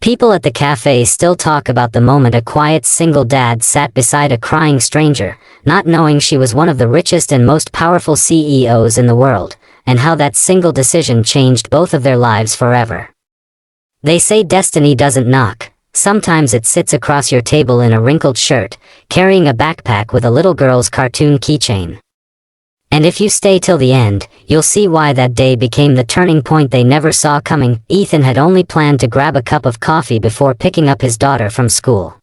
People at the cafe still talk about the moment a quiet single dad sat beside a crying stranger, not knowing she was one of the richest and most powerful CEOs in the world, and how that single decision changed both of their lives forever. They say destiny doesn't knock. Sometimes it sits across your table in a wrinkled shirt, carrying a backpack with a little girl's cartoon keychain. And if you stay till the end, you'll see why that day became the turning point they never saw coming. Ethan had only planned to grab a cup of coffee before picking up his daughter from school.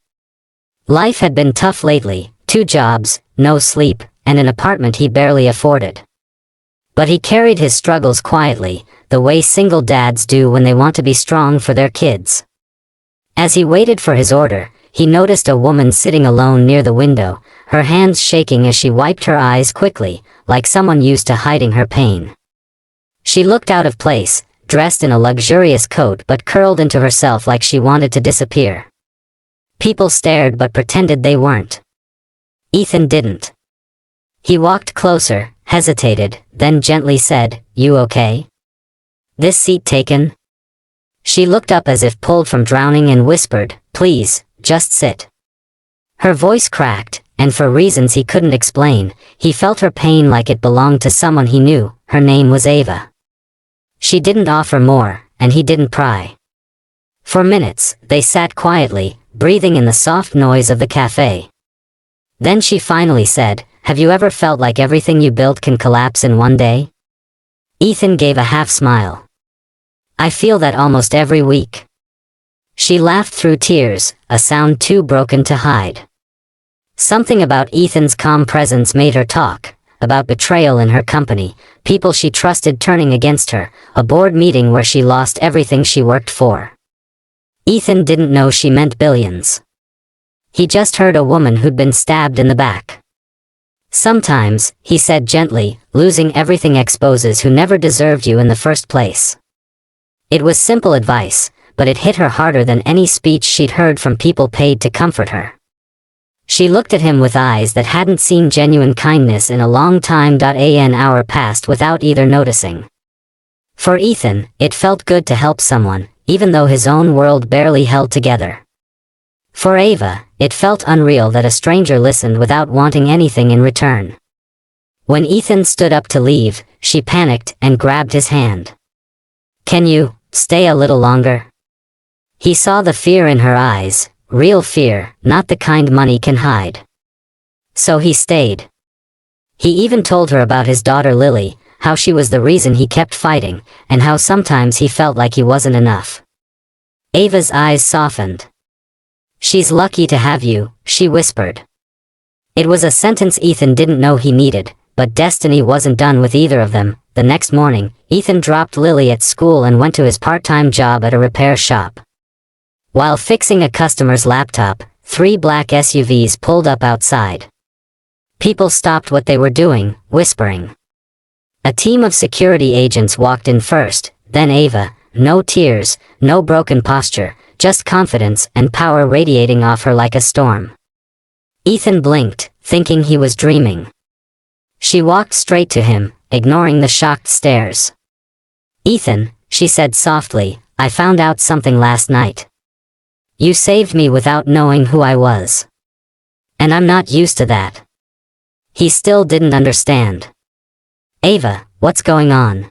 Life had been tough lately, 2 jobs, no sleep, and an apartment he barely afforded. But he carried his struggles quietly, the way single dads do when they want to be strong for their kids. As he waited for his order, he noticed a woman sitting alone near the window, her hands shaking as she wiped her eyes quickly, like someone used to hiding her pain. She looked out of place, dressed in a luxurious coat but curled into herself like she wanted to disappear. People stared but pretended they weren't. Ethan didn't. He walked closer, hesitated, then gently said, "You okay? This seat taken?" She looked up as if pulled from drowning and whispered, "Please, just sit." Her voice cracked, and for reasons he couldn't explain, he felt her pain like it belonged to someone he knew. Her name was Ava. She didn't offer more, and he didn't pry. For minutes, they sat quietly, breathing in the soft noise of the cafe. Then she finally said, "Have you ever felt like everything you built can collapse in one day?" Ethan gave a half smile. "I feel that almost every week." She laughed through tears, a sound too broken to hide. Something about Ethan's calm presence made her talk, about betrayal in her company, people she trusted turning against her, a board meeting where she lost everything she worked for. Ethan didn't know she meant billions. He just heard a woman who'd been stabbed in the back. Sometimes, he said gently, losing everything exposes who never deserved you in the first place. It was simple advice, but it hit her harder than any speech she'd heard from people paid to comfort her. She looked at him with eyes that hadn't seen genuine kindness in a long time. An hour passed without either noticing. For Ethan, it felt good to help someone, even though his own world barely held together. For Ava, it felt unreal that a stranger listened without wanting anything in return. When Ethan stood up to leave, she panicked and grabbed his hand. "Can you stay a little longer?" He saw the fear in her eyes, real fear, not the kind money can hide. So he stayed. He even told her about his daughter Lily, how she was the reason he kept fighting, and how sometimes he felt like he wasn't enough. Ava's eyes softened. "She's lucky to have you," she whispered. It was a sentence Ethan didn't know he needed, but destiny wasn't done with either of them. The next morning, Ethan dropped Lily at school and went to his part-time job at a repair shop. While fixing a customer's laptop, 3 black SUVs pulled up outside. People stopped what they were doing, whispering. A team of security agents walked in first, then Ava, no tears, no broken posture, just confidence and power radiating off her like a storm. Ethan blinked, thinking he was dreaming. She walked straight to him, ignoring the shocked stares. "Ethan," she said softly, "I found out something last night. You saved me without knowing who I was. And I'm not used to that." He still didn't understand. "Ava, what's going on?"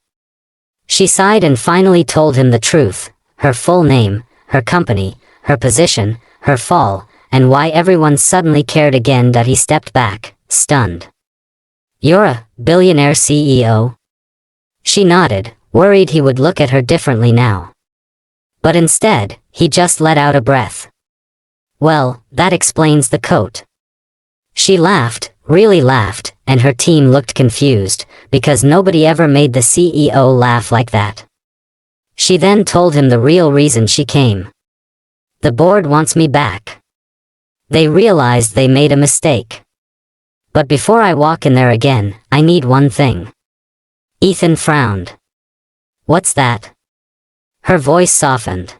She sighed and finally told him the truth, her full name, her company, her position, her fall, and why everyone suddenly cared again. He stepped back, stunned. "You're a billionaire CEO?" She nodded, worried he would look at her differently now. But instead, he just let out a breath. "Well, that explains the coat." She laughed, really laughed, and her team looked confused, because nobody ever made the CEO laugh like that. She then told him the real reason she came. "The board wants me back. They realized they made a mistake. But before I walk in there again, I need one thing." Ethan frowned. "What's that?" Her voice softened.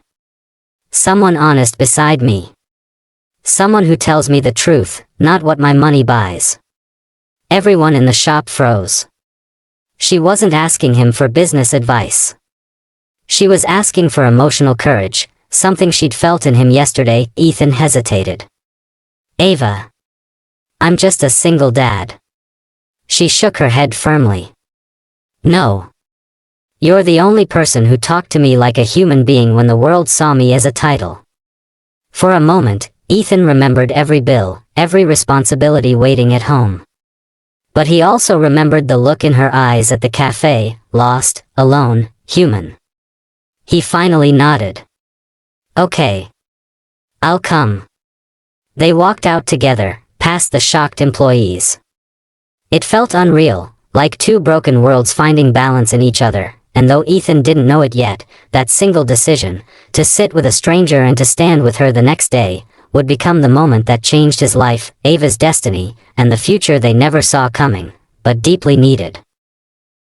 "Someone honest beside me. Someone who tells me the truth, not what my money buys." Everyone in the shop froze. She wasn't asking him for business advice. She was asking for emotional courage, something she'd felt in him yesterday. Ethan hesitated. Ava. I'm just a single dad. She shook her head firmly. No. You're the only person who talked to me like a human being when the world saw me as a title. For a moment, Ethan remembered every bill, every responsibility waiting at home. But he also remembered the look in her eyes at the cafe, lost, alone, human. He finally nodded. Okay. I'll come. They walked out together, past the shocked employees. It felt unreal, like two broken worlds finding balance in each other, and though Ethan didn't know it yet, that single decision, to sit with a stranger and to stand with her the next day, would become the moment that changed his life, Ava's destiny, and the future they never saw coming, but deeply needed.